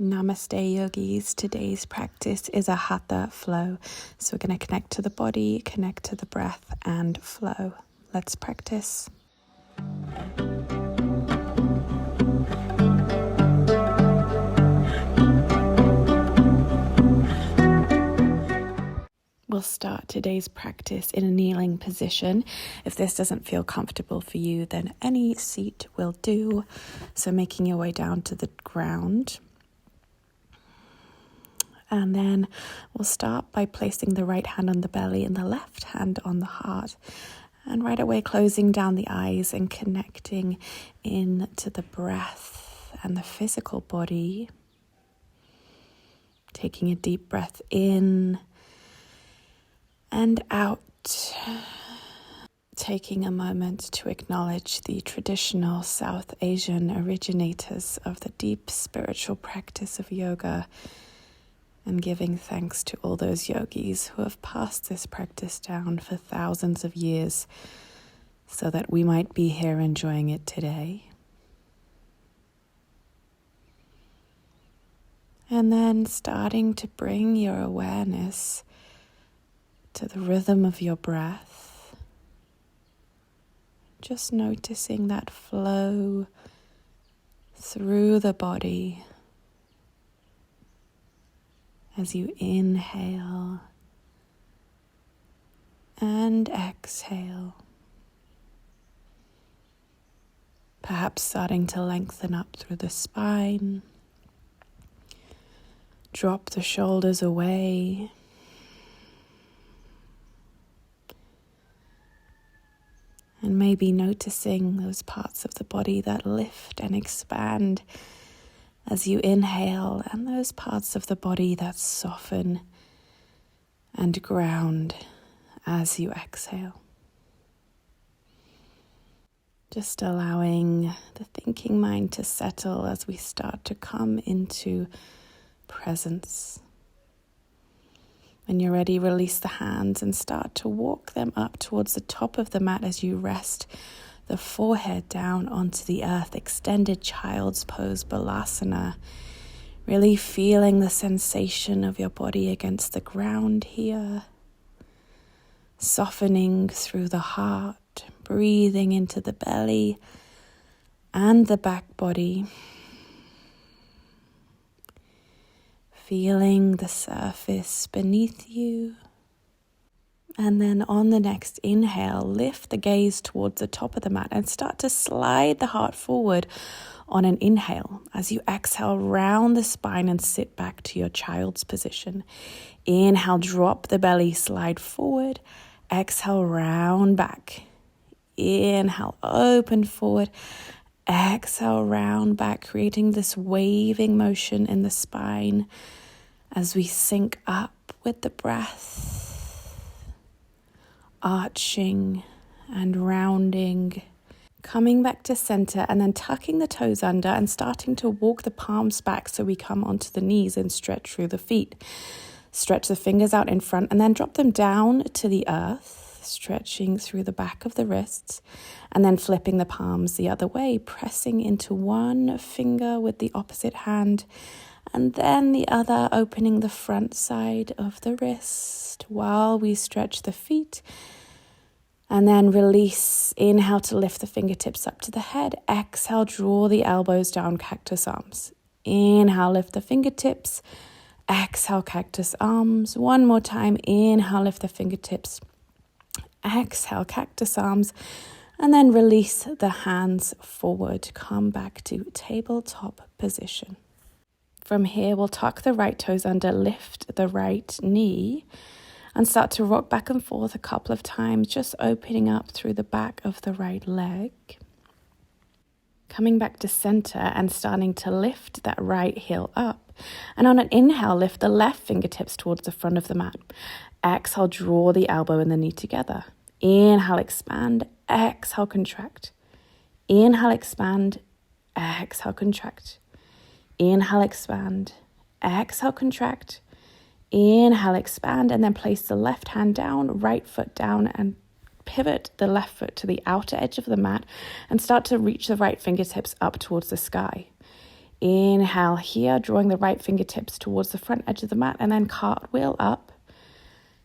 Namaste yogis. Today's practice is a Hatha Flow. So we're going to connect to the body, connect to the breath and flow. Let's practice. We'll start today's practice in a kneeling position. If this doesn't feel comfortable for you, then any seat will do. So making your way down to the ground. And then we'll start by placing the right hand on the belly and the left hand on the heart. And right away closing down the eyes and connecting into the breath and the physical body. Taking a deep breath in and out. Taking a moment to acknowledge the traditional South Asian originators of the deep spiritual practice of yoga, and giving thanks to all those yogis who have passed this practice down for thousands of years so that we might be here enjoying it today. And then starting to bring your awareness to the rhythm of your breath. Just noticing that flow through the body as you inhale and exhale. Perhaps starting to lengthen up through the spine. Drop the shoulders away. And maybe noticing those parts of the body that lift and expand as you inhale, and those parts of the body that soften and ground as you exhale. Just allowing the thinking mind to settle as we start to come into presence. When you're ready, release the hands and start to walk them up towards the top of the mat as you rest the forehead down onto the earth. Extended child's pose, balasana. Really feeling the sensation of your body against the ground here. Softening through the heart, breathing into the belly and the back body. Feeling the surface beneath you. And then on the next inhale, lift the gaze towards the top of the mat and start to slide the heart forward on an inhale. As you exhale, round the spine and sit back to your child's position. Inhale, drop the belly, slide forward. Exhale, round back. Inhale, open forward. Exhale, round back, creating this waving motion in the spine as we sync up with the breath. Arching and rounding, coming back to center and then tucking the toes under and starting to walk the palms back so we come onto the knees and stretch through the feet. Stretch the fingers out in front and then drop them down to the earth, stretching through the back of the wrists and then flipping the palms the other way, pressing into one finger with the opposite hand and then the other, opening the front side of the wrist while we stretch the feet. And then release. Inhale to lift the fingertips up to the head. Exhale, draw the elbows down, cactus arms. Inhale, lift the fingertips. Exhale, cactus arms. One more time. Inhale, lift the fingertips. Exhale, cactus arms. And then release the hands forward. Come back to tabletop position. From here, we'll tuck the right toes under, lift the right knee, and start to rock back and forth a couple of times, just opening up through the back of the right leg. Coming back to center and starting to lift that right heel up. And on an inhale, lift the left fingertips towards the front of the mat. Exhale, draw the elbow and the knee together. Inhale, expand. Exhale, contract. Inhale, expand. Exhale, contract. Inhale, expand. Exhale, contract. Inhale, expand, and then place the left hand down, right foot down, and pivot the left foot to the outer edge of the mat and start to reach the right fingertips up towards the sky. Inhale here, drawing the right fingertips towards the front edge of the mat, and then cartwheel up.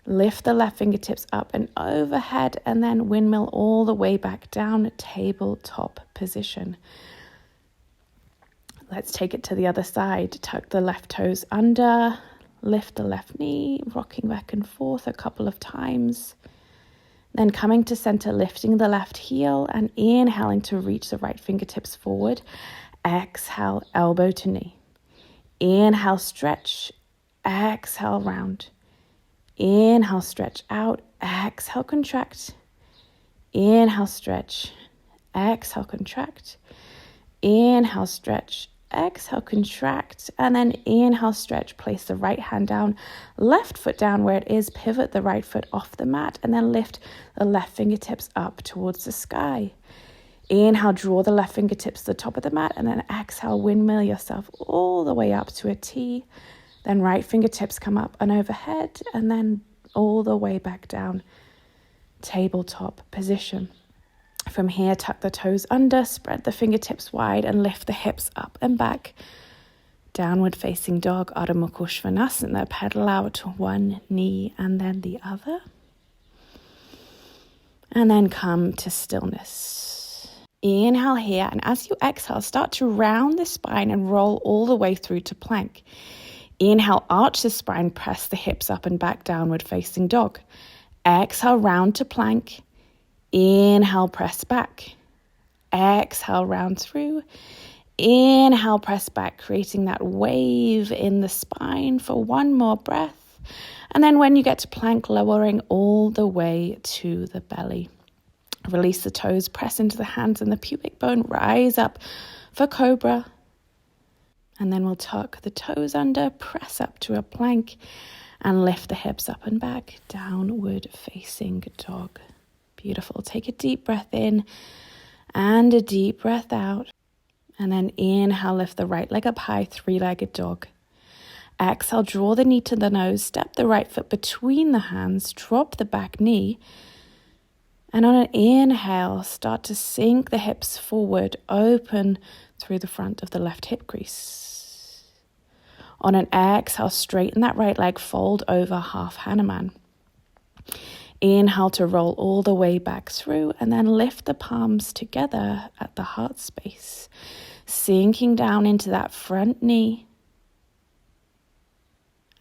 Lift the left fingertips up and overhead, and then windmill all the way back down, tabletop position. Let's take it to the other side. Tuck the left toes under, lift the left knee, rocking back and forth a couple of times. Then coming to center, lifting the left heel and inhaling to reach the right fingertips forward. Exhale, elbow to knee. Inhale, stretch. Exhale, round. Inhale, stretch out. Exhale, contract. Inhale, stretch. Exhale, contract. Inhale, stretch. Exhale, contract, and then inhale, stretch. Place the right hand down, left foot down where it is, pivot the right foot off the mat, and then lift the left fingertips up towards the sky. Inhale, draw the left fingertips to the top of the mat, and then exhale, windmill yourself all the way up to a T. Then right fingertips come up and overhead, and then all the way back down, tabletop position. From here, tuck the toes under, spread the fingertips wide, and lift the hips up and back. Downward facing dog, Ardha Mukha Svanasana. Pedal out one knee and then the other. And then come to stillness. Inhale here, and as you exhale, start to round the spine and roll all the way through to plank. Inhale, arch the spine, press the hips up and back, downward facing dog. Exhale, round to plank. Inhale, press back. Exhale, round through. Inhale, press back, creating that wave in the spine for one more breath. And then when you get to plank, lowering all the way to the belly. Release the toes, press into the hands and the pubic bone, rise up for cobra. And then we'll tuck the toes under, press up to a plank, and lift the hips up and back, downward facing dog. Beautiful. Take a deep breath in and a deep breath out. And then inhale, lift the right leg up high, three-legged dog. Exhale, draw the knee to the nose, step the right foot between the hands, drop the back knee. And on an inhale, start to sink the hips forward, open through the front of the left hip crease. On an exhale, straighten that right leg, fold over half Hanuman. Inhale to roll all the way back through, and then lift the palms together at the heart space, sinking down into that front knee.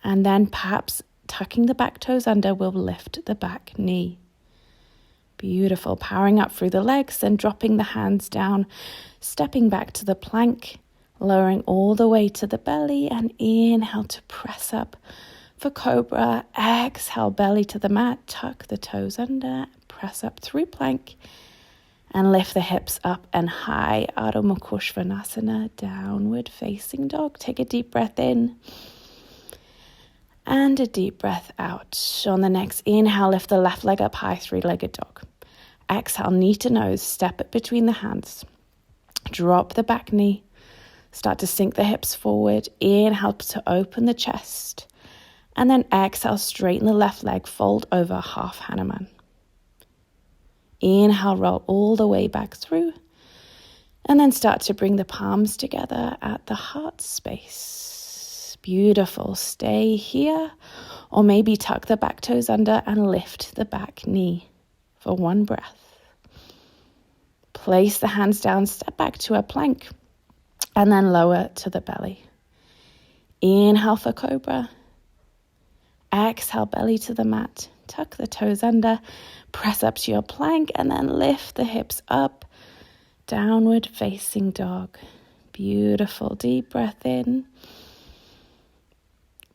And then perhaps tucking the back toes under will lift the back knee. Beautiful. Powering up through the legs, then dropping the hands down, stepping back to the plank, lowering all the way to the belly, and inhale to press up for cobra. Exhale, belly to the mat, tuck the toes under, press up through plank, and lift the hips up and high. Ardha Mukha Svanasana, downward facing dog. Take a deep breath in and a deep breath out. On the next inhale, lift the left leg up high, three-legged dog. Exhale, knee to nose, step it between the hands. Drop the back knee. Start to sink the hips forward. Inhale to open the chest. And then exhale, straighten the left leg, fold over half Hanuman. Inhale, roll all the way back through. And then start to bring the palms together at the heart space. Beautiful. Stay here. Or maybe tuck the back toes under and lift the back knee for one breath. Place the hands down, step back to a plank, and then lower to the belly. Inhale for cobra. Exhale, belly to the mat. Tuck the toes under, press up to your plank, and then lift the hips up. Downward facing dog. Beautiful. Deep breath in.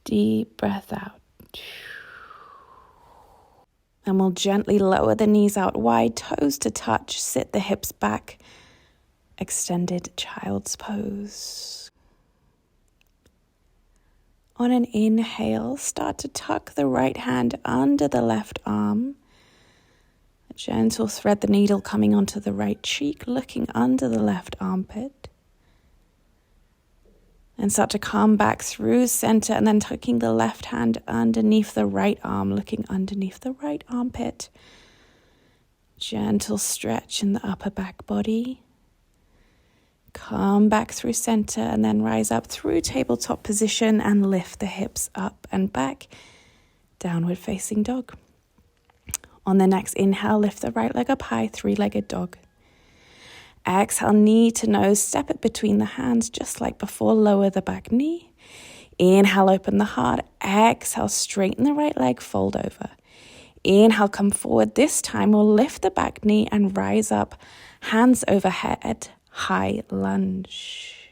Deep breath out. And we'll gently lower the knees out wide, toes to touch, sit the hips back. Extended child's pose. On an inhale, start to tuck the right hand under the left arm. A gentle thread the needle coming onto the right cheek, looking under the left armpit. And start to come back through center, and then tucking the left hand underneath the right arm, looking underneath the right armpit. Gentle stretch in the upper back body. Come back through center and then rise up through tabletop position and lift the hips up and back. Downward facing dog. On the next inhale, lift the right leg up high, three-legged dog. Exhale, knee to nose, step it between the hands just like before, lower the back knee. Inhale, open the heart. Exhale, straighten the right leg, fold over. Inhale, come forward. This time we'll lift the back knee and rise up, hands overhead, high lunge.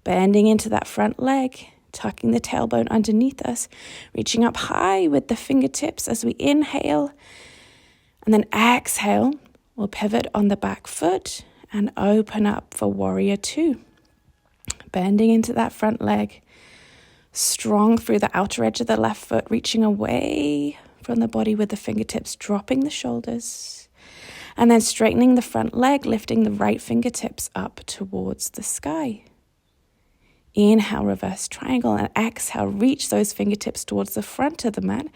Bending into that front leg, tucking the tailbone underneath us, reaching up high with the fingertips as we inhale. And then exhale, we'll pivot on the back foot and open up for warrior two. Bending into that front leg, strong through the outer edge of the left foot, reaching away from the body with the fingertips, dropping the shoulders. And then straightening the front leg, lifting the right fingertips up towards the sky. Inhale, reverse triangle, and exhale, reach those fingertips towards the front of the mat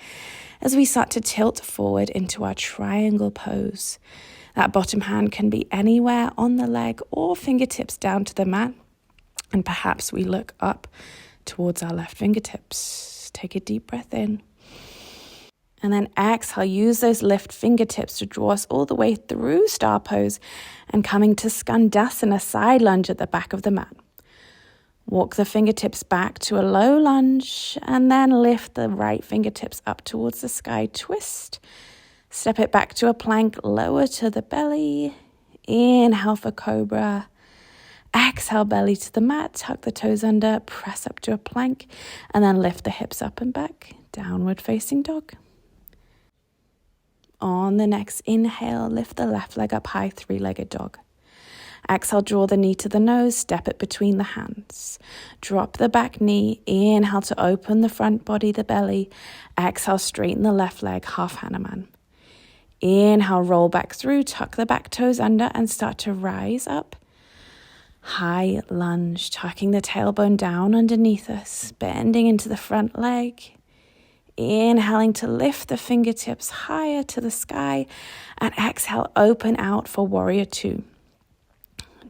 as we start to tilt forward into our triangle pose. That bottom hand can be anywhere on the leg or fingertips down to the mat. And perhaps we look up towards our left fingertips. Take a deep breath in. And then exhale, use those lift fingertips to draw us all the way through star pose and coming to Skandasana, side lunge at the back of the mat. Walk the fingertips back to a low lunge and then lift the right fingertips up towards the sky, twist. Step it back to a plank, lower to the belly. Inhale for cobra. Exhale, belly to the mat, tuck the toes under, press up to a plank, and then lift the hips up and back, downward facing dog. On the next inhale, lift the left leg up high, three-legged dog. Exhale, draw the knee to the nose, step it between the hands. Drop the back knee, inhale to open the front body, the belly. Exhale, straighten the left leg, half Hanuman. Inhale, roll back through, tuck the back toes under and start to rise up. High lunge, tucking the tailbone down underneath us, bending into the front leg. Inhaling to lift the fingertips higher to the sky and exhale, open out for warrior two.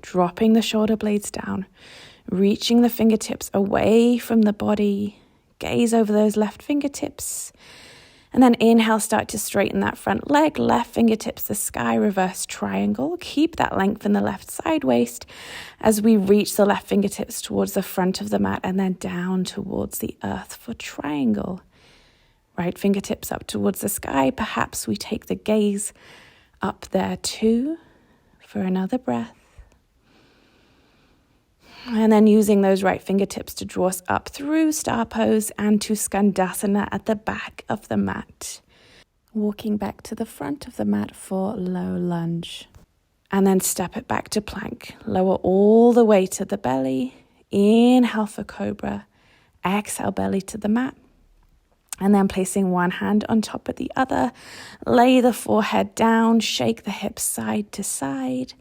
Dropping the shoulder blades down, reaching the fingertips away from the body, gaze over those left fingertips. And then inhale, start to straighten that front leg, left fingertips the sky, reverse triangle. Keep that length in the left side waist as we reach the left fingertips towards the front of the mat and then down towards the earth for triangle. Right fingertips up towards the sky. Perhaps we take the gaze up there too for another breath. And then using those right fingertips to draw us up through star pose and to Skandasana at the back of the mat. Walking back to the front of the mat for low lunge. And then step it back to plank. Lower all the way to the belly. Inhale for cobra. Exhale, belly to the mat. And then placing one hand on top of the other. Lay the forehead down. Shake the hips side to side.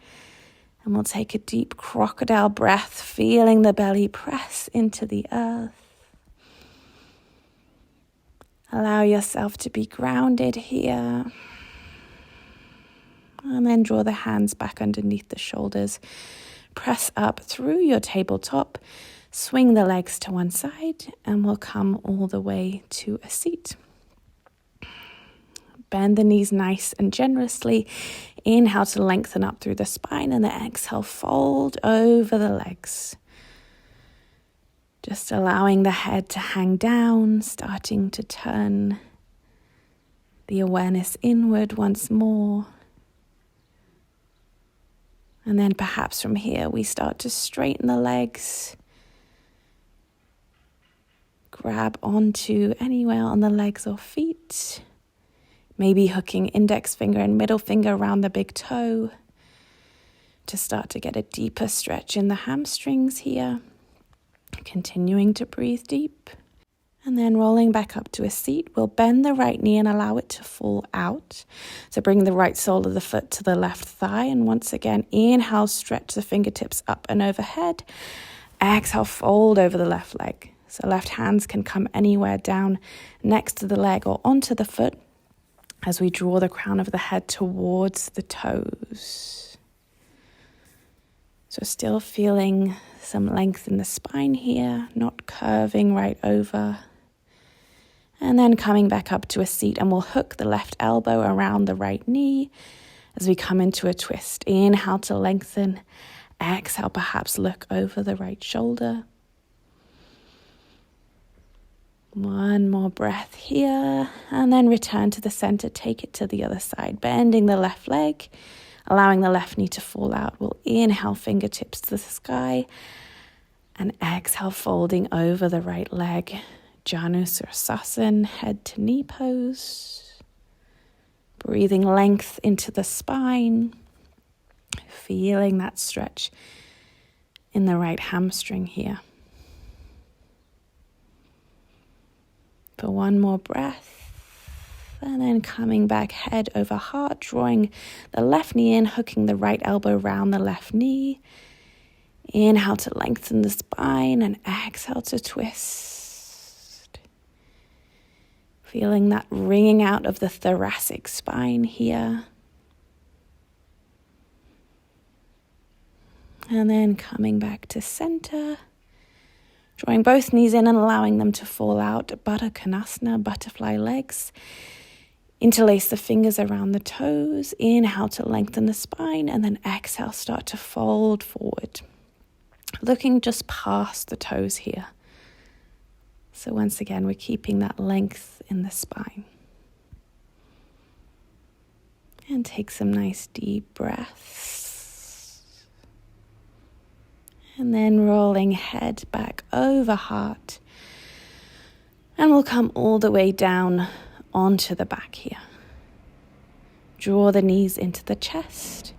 And we'll take a deep crocodile breath, feeling the belly press into the earth. Allow yourself to be grounded here. And then draw the hands back underneath the shoulders. Press up through your tabletop. Swing the legs to one side and we'll come all the way to a seat. Bend the knees nice and generously. Inhale to lengthen up through the spine and then exhale, fold over the legs. Just allowing the head to hang down, starting to turn the awareness inward once more. And then perhaps from here we start to straighten the legs. Grab onto anywhere on the legs or feet. Maybe hooking index finger and middle finger around the big toe to start to get a deeper stretch in the hamstrings here. Continuing to breathe deep. And then rolling back up to a seat, we'll bend the right knee and allow it to fall out. So bring the right sole of the foot to the left thigh. And once again, inhale, stretch the fingertips up and overhead. Exhale, fold over the left leg. So left hands can come anywhere down next to the leg or onto the foot as we draw the crown of the head towards the toes. So still feeling some length in the spine here, not curving right over. And then coming back up to a seat, and we'll hook the left elbow around the right knee as we come into a twist. Inhale to lengthen. Exhale, perhaps look over the right shoulder. One more breath here, and then return to the center. Take it to the other side, bending the left leg, allowing the left knee to fall out. We'll inhale, fingertips to the sky, and exhale, folding over the right leg. Janusirsasana, head to knee pose. Breathing length into the spine, feeling that stretch in the right hamstring here. For one more breath, and then coming back head over heart, drawing the left knee in, hooking the right elbow around the left knee. Inhale to lengthen the spine, and exhale to twist. Feeling that wringing out of the thoracic spine here. And then coming back to center. Drawing both knees in and allowing them to fall out. Baddha Konasana, butterfly legs. Interlace the fingers around the toes. Inhale to lengthen the spine, and then exhale, start to fold forward. Looking just past the toes here. So once again, we're keeping that length in the spine. And take some nice deep breaths. And then rolling head back over heart. And we'll come all the way down onto the back here. Draw the knees into the chest.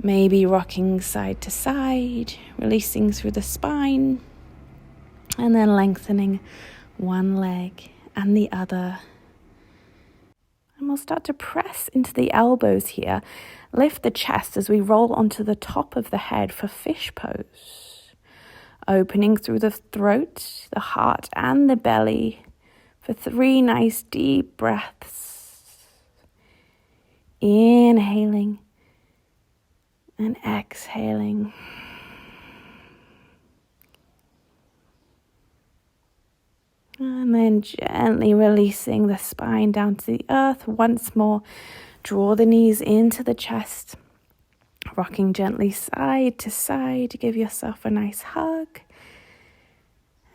Maybe rocking side to side, releasing through the spine. And then lengthening one leg and the other. And we'll start to press into the elbows here. Lift the chest as we roll onto the top of the head for fish pose. Opening through the throat, the heart and the belly for 3 nice deep breaths. Inhaling and exhaling. And then gently releasing the spine down to the earth once more. Draw the knees into the chest, rocking gently side to side to give yourself a nice hug.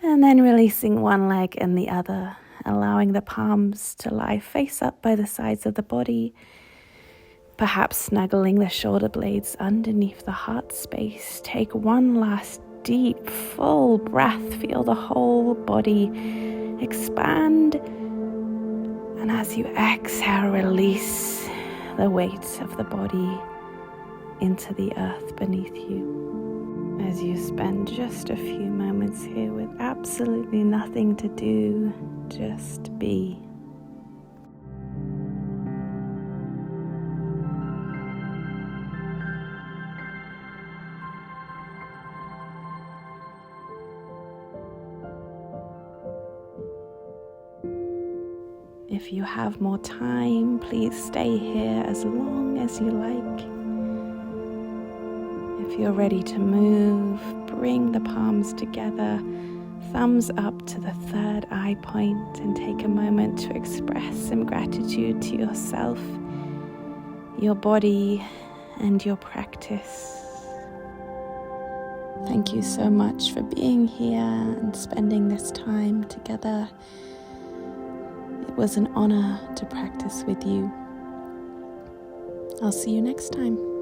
And then releasing one leg and the other, allowing the palms to lie face up by the sides of the body, perhaps snuggling the shoulder blades underneath the heart space. Take one last deep, full breath. Feel the whole body expand. And as you exhale, release the weight of the body into the earth beneath you. As you spend just a few moments here with absolutely nothing to do, just be. If you have more time, please stay here as long as you like. If you're ready to move, bring the palms together, thumbs up to the third eye point, and take a moment to express some gratitude to yourself, your body, and your practice. Thank you so much for being here and spending this time together. It was an honor to practice with you. I'll see you next time.